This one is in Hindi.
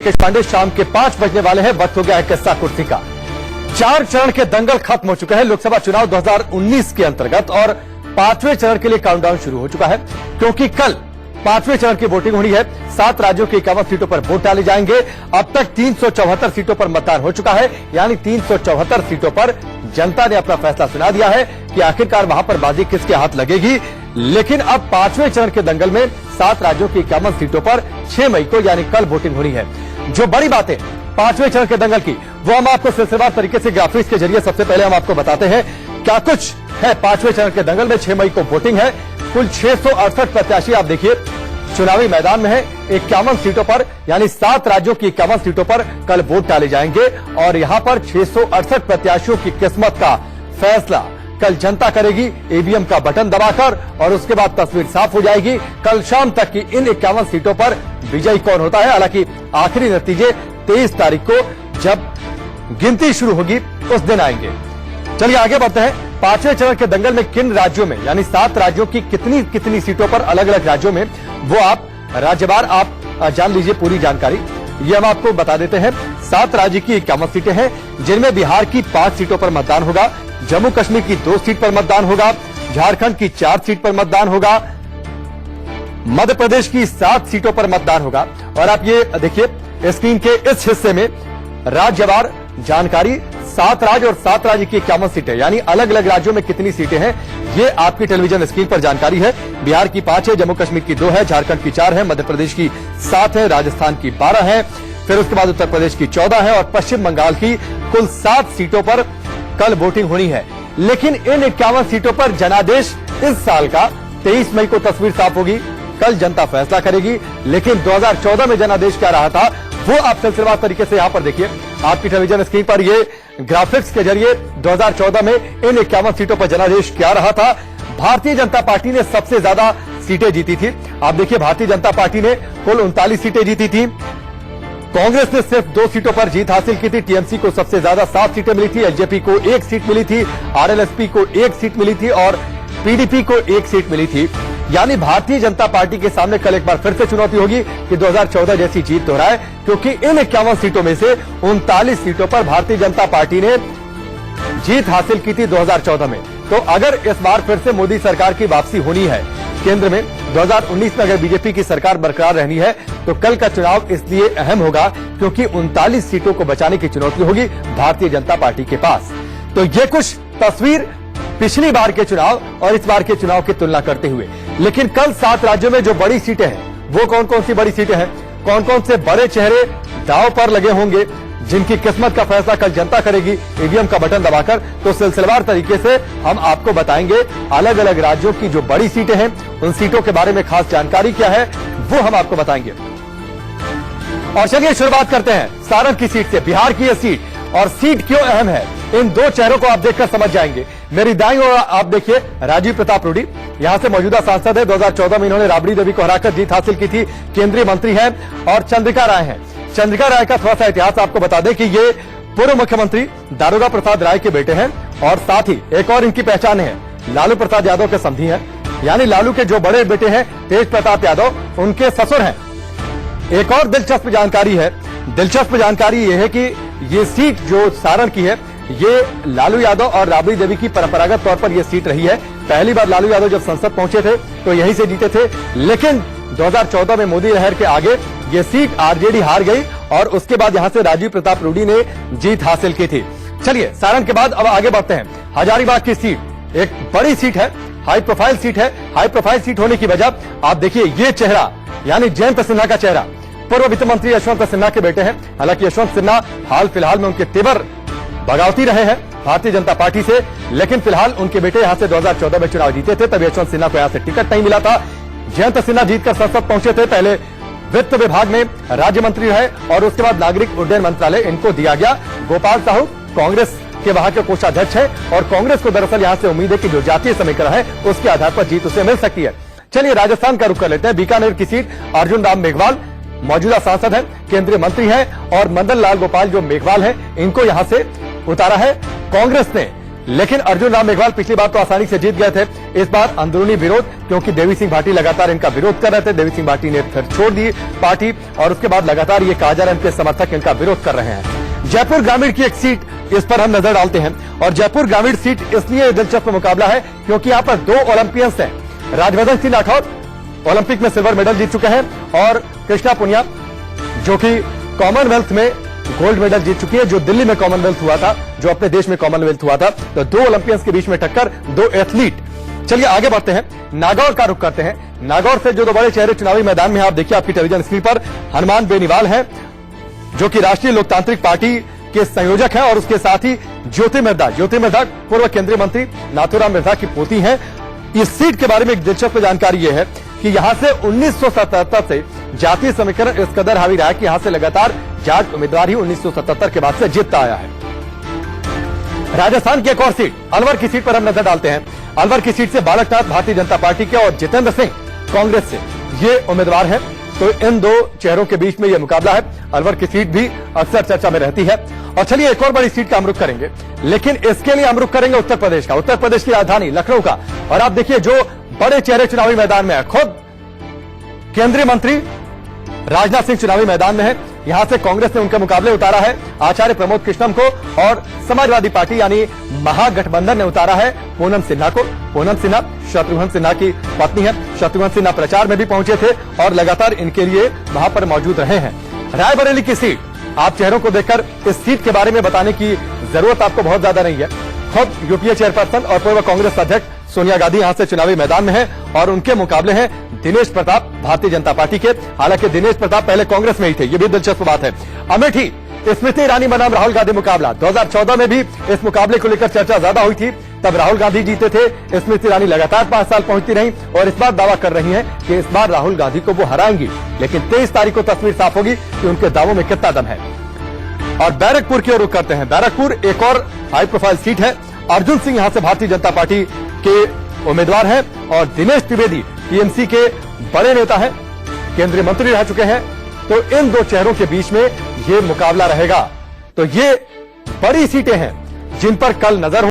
राकेश पांडे, शाम के 5 बजने वाले हैं। वक्त हो गया है किस्सा कुर्सी का। 4 चरण के दंगल खत्म हो चुके हैं लोकसभा चुनाव 2019 के अंतर्गत और 5वें चरण के लिए काउंटडाउन शुरू हो चुका है, क्योंकि कल 5वें चरण की वोटिंग होनी है। 7 राज्यों की 51 सीटों पर वोट डाले जाएंगे। अब तक 374 सीटों पर मतदान हो चुका है, यानी 374 सीटों पर जनता ने अपना फैसला सुना दिया है कि आखिरकार वहां पर बाजी किसके हाथ लगेगी। लेकिन अब 5वें चरण के दंगल में 7 राज्यों की 51 सीटों पर 6 मई को यानी कल वोटिंग होनी है। जो बड़ी बात है 5वें चरण के दंगल की, वो हम आपको सिलसिलेवार तरीके से ग्राफिक्स के जरिए सबसे पहले हम आपको बताते हैं क्या कुछ है। 5वें चरण के दंगल में 6 मई को वोटिंग है। कुल 668 प्रत्याशी आप देखिए चुनावी मैदान में है। 51 सीटों पर यानी 7 राज्यों की 51 सीटों पर कल वोट डाले जाएंगे और यहां पर 668 प्रत्याशियों की किस्मत का फैसला कल जनता करेगी ईवीएम का बटन दबाकर, और उसके बाद तस्वीर साफ हो जाएगी कल शाम तक की इन 51 सीटों पर विजयी कौन होता है। हालांकि आखिरी नतीजे 23 तारीख को जब गिनती शुरू होगी उस दिन आएंगे। चलिए आगे बढ़ते हैं। 5वें चरण के दंगल में किन राज्यों में यानी 7 राज्यों की कितनी सीटों पर अलग अलग राज्यों में, वो आप राज्यवार आप जान लीजिए पूरी जानकारी। ये हम आपको बता देते हैं। 7 राज्य की 51 सीटें हैं, जिनमें बिहार की 5 सीटों पर मतदान होगा, जम्मू कश्मीर की 2 सीट पर मतदान होगा, झारखंड की 4 सीट पर मतदान होगा, मध्य प्रदेश की 7 सीटों पर मतदान होगा। और आप ये देखिए स्क्रीन के इस हिस्से में राज्यवार जानकारी 7 राज्य और 7 राज्य की 51 सीटें यानी अलग अलग राज्यों में कितनी सीटें हैं ये आपकी टेलीविजन स्क्रीन पर जानकारी है। बिहार की 5 है, जम्मू कश्मीर की 2 है, झारखंड की 4 है, मध्य प्रदेश की 7 है, राजस्थान की 12 है, फिर उसके बाद उत्तर प्रदेश की 14 है और पश्चिम बंगाल की कुल 7 सीटों पर कल वोटिंग होनी है। लेकिन इन 51 सीटों पर जनादेश इस साल का 23 मई को तस्वीर साफ होगी, कल जनता फैसला करेगी। लेकिन 2014 में जनादेश क्या रहा था वो आप सिलसिलेवार तरीके से यहां पर देखिए आपकी टेलीविजन स्क्रीन पर ये ग्राफिक्स के जरिए 2014 में इन 51 सीटों पर जनादेश क्या रहा था। भारतीय जनता पार्टी ने सबसे ज्यादा सीटें जीती थी। आप देखिए भारतीय जनता पार्टी ने कुल 39 सीटें जीती थी। कांग्रेस ने सिर्फ 2 सीटों पर जीत हासिल की थी। टीएमसी को सबसे ज्यादा 7 सीटें मिली थी, एलजेपी को 1 सीट मिली थी, आरएलएसपी को 1 सीट मिली थी और पीडीपी को 1 सीट मिली थी। यानी भारतीय जनता पार्टी के सामने कल एक बार फिर से चुनौती होगी कि 2014 जैसी जीत दोहराए, क्योंकि इन 51 सीटों में से 39 सीटों पर भारतीय जनता पार्टी ने जीत हासिल की थी 2014 में। तो अगर इस बार फिर से मोदी सरकार की वापसी होनी है केंद्र में, 2019 में अगर बीजेपी की सरकार बरकरार रहनी है तो कल का चुनाव इसलिए अहम होगा क्योंकि 39 सीटों को बचाने की चुनौती होगी भारतीय जनता पार्टी के पास। तो ये कुछ तस्वीर पिछली बार के चुनाव और इस बार के चुनाव की तुलना करते हुए। लेकिन कल 7 राज्यों में जो बड़ी सीटें हैं वो कौन कौन सी बड़ी सीटें हैं, कौन कौन से बड़े चेहरे दांव पर लगे होंगे जिनकी किस्मत का फैसला कल जनता करेगी ईवीएम का बटन दबाकर, तो सिलसिलेवार तरीके से हम आपको बताएंगे अलग अलग राज्यों की जो बड़ी सीटें हैं उन सीटों के बारे में खास जानकारी क्या है वो हम आपको बताएंगे। और चलिए शुरुआत करते हैं सारण की सीट से। बिहार की यह सीट और सीट क्यों अहम है इन 2 चेहरों को आप देखकर समझ जाएंगे। मेरी दाईं ओर आप देखिए राजीव प्रताप रूडी, यहां से मौजूदा सांसद है। 2014 में इन्होंने राबड़ी देवी को हराकर जीत हासिल की थी, केंद्रीय मंत्री हैं। और चंद्रिका राय हैं। चंद्रिका राय का थोड़ा सा इतिहास आपको बता दें कि ये पूर्व मुख्यमंत्री दारोगा प्रसाद राय के बेटे हैं और साथ ही एक और इनकी पहचान है लालू प्रसाद यादव के समधी हैं, यानी लालू के जो बड़े बेटे हैं तेज प्रताप यादव उनके ससुर हैं। एक और दिलचस्प जानकारी है, दिलचस्प जानकारी यह है कि ये सीट जो सारण की है ये लालू यादव और राबड़ी देवी की परंपरागत तौर पर यह सीट रही है। पहली बार लालू यादव जब संसद पहुंचे थे तो यहीं से जीते थे, लेकिन 2014 में मोदी लहर के आगे ये सीट आरजेडी हार गई और उसके बाद यहां से राजीव प्रताप रूडी ने जीत हासिल की थी। चलिए सारण के बाद अब आगे बढ़ते हैं। हजारीबाग की सीट एक बड़ी सीट है, हाई प्रोफाइल सीट है। हाई प्रोफाइल सीट होने की वजह आप देखिए ये चेहरा यानी जयंत सिन्हा का चेहरा पूर्व वित्त मंत्री यशवंत सिन्हा के बेटे हैं। हालांकि यशवंत सिन्हा हाल फिलहाल में उनके तेवर बगावती रहे हैं भारतीय जनता पार्टी से, लेकिन फिलहाल उनके बेटे यहां से 2014 में चुनाव जीते थे, तब यशवंत सिन्हा को यहां से टिकट नहीं मिला था। जयंत सिन्हा जीतकर संसद पहुंचे थे, पहले वित्त विभाग में राज्य मंत्री रहे और उसके बाद नागरिक उड्डयन मंत्रालय इनको दिया गया। गोपाल साहू कांग्रेस के वहां के कोषाध्यक्ष है और कांग्रेस को दरअसल यहां से उम्मीद है कि जो जातीय समीकरण है उसके आधार पर जीत उसे मिल सकती है। चलिए राजस्थान का रुख कर लेते हैं। बीकानेर की सीट अर्जुन राम मेघवाल मौजूदा सांसद है, केंद्रीय मंत्री हैं और मदन लाल गोपाल जो मेघवाल है इनको यहां से उतारा है कांग्रेस ने। लेकिन अर्जुन राम मेघवाल पिछली बार तो आसानी से जीत गए थे। इस बार अंदरूनी विरोध, क्योंकि देवी सिंह भाटी लगातार इनका विरोध कर रहे थे। देवी सिंह भाटी ने फिर छोड़ दी पार्टी और उसके बाद लगातार ये कहा जा रहा है इनके समर्थक इनका विरोध कर रहे हैं। जयपुर ग्रामीण की एक सीट, इस पर हम नजर डालते हैं। और जयपुर ग्रामीण सीट इसलिए दिलचस्प मुकाबला है क्योंकि यहां पर 2 ओलंपियंस हैं। राजवर्धन सिंह राठौर ओलंपिक में सिल्वर मेडल जीत चुके हैं और कृष्णा पुनिया जो कि कॉमनवेल्थ में गोल्ड मेडल जीत चुकी है, जो दिल्ली में कॉमनवेल्थ हुआ था, जो अपने देश में कॉमनवेल्थ हुआ था। तो 2 ओलंपियंस के बीच में टक्कर, 2 एथलीट। चलिए आगे बढ़ते हैं, नागौर का रुख करते हैं। नागौर से जो 2 बड़े चेहरे चुनावी मैदान में, आप देखिए आपकी टेलीविजन स्क्रीन पर, हनुमान बेनीवाल है जो कि राष्ट्रीय लोकतांत्रिक पार्टी के संयोजक हैं और उसके साथ ही ज्योति मिर्धा पूर्व केंद्रीय मंत्री नाथूराम मिर्धा की पोती हैं। इस सीट के बारे में एक दिलचस्प जानकारी यह है कि यहां से 1977 से जातीय समीकरण इस कदर हावी रहा है कि यहां से लगातार जाट उम्मीदवार ही 1977 के बाद से जीतता आया है। राजस्थान की एक और सीट, अलवर की सीट पर हम नजर डालते हैं। अलवर की सीट से बालकनाथ भारतीय जनता पार्टी के और जितेंद्र सिंह कांग्रेस से ये उम्मीदवार है। तो इन 2 चेहरों के बीच में यह मुकाबला है। अलवर की सीट भी अक्सर चर्चा में रहती है। और चलिए एक और बड़ी सीट का हम रुख करेंगे, लेकिन इसके लिए हम रुख करेंगे उत्तर प्रदेश का, उत्तर प्रदेश की राजधानी लखनऊ का। और आप देखिए जो बड़े चेहरे चुनावी मैदान में है, खुद केंद्रीय मंत्री राजनाथ सिंह चुनावी मैदान में है। यहां से कांग्रेस ने उनके मुकाबले उतारा है आचार्य प्रमोद कृष्णम को और समाजवादी पार्टी यानी महागठबंधन ने उतारा है पूनम सिन्हा को। पूनम सिन्हा शत्रुघ्न सिन्हा की पत्नी है। शत्रुघ्न सिन्हा प्रचार में भी पहुंचे थे और लगातार इनके लिए वहां पर मौजूद रहे हैं। रायबरेली की सीट, आप चेहरों को देखकर इस सीट के बारे में बताने की जरूरत आपको बहुत ज्यादा नहीं है। खुद यूपीए चेयरपर्सन और पूर्व कांग्रेस अध्यक्ष सोनिया गांधी यहां से चुनावी मैदान में है और उनके मुकाबले हैं दिनेश प्रताप भारतीय जनता पार्टी के। हालांकि दिनेश प्रताप पहले कांग्रेस में ही थे, ये भी दिलचस्प बात है। अमेठी स्मृति ईरानी बनाम राहुल गांधी मुकाबला, 2014 में भी इस मुकाबले को लेकर चर्चा ज्यादा हुई थी। तब राहुल गांधी जीते थे, स्मृति ईरानी लगातार 5 साल पहुंचती रही और इस बार दावा कर रही हैं कि इस बार राहुल गांधी को वो हराएंगी। लेकिन 23 तारीख को तस्वीर साफ होगी कि उनके दावों में कितना दम है। और बैरकपुर की ओर रुख करते हैं। बैरकपुर एक और हाई प्रोफाइल सीट है। अर्जुन सिंह यहां से भारतीय जनता पार्टी के उम्मीदवार हैं और दिनेश त्रिवेदी टीएमसी के बड़े नेता हैं, केंद्रीय मंत्री रह चुके हैं। तो इन 2 चेहरों के बीच में ये मुकाबला रहेगा। तो ये बड़ी सीटें हैं जिन पर कल नजर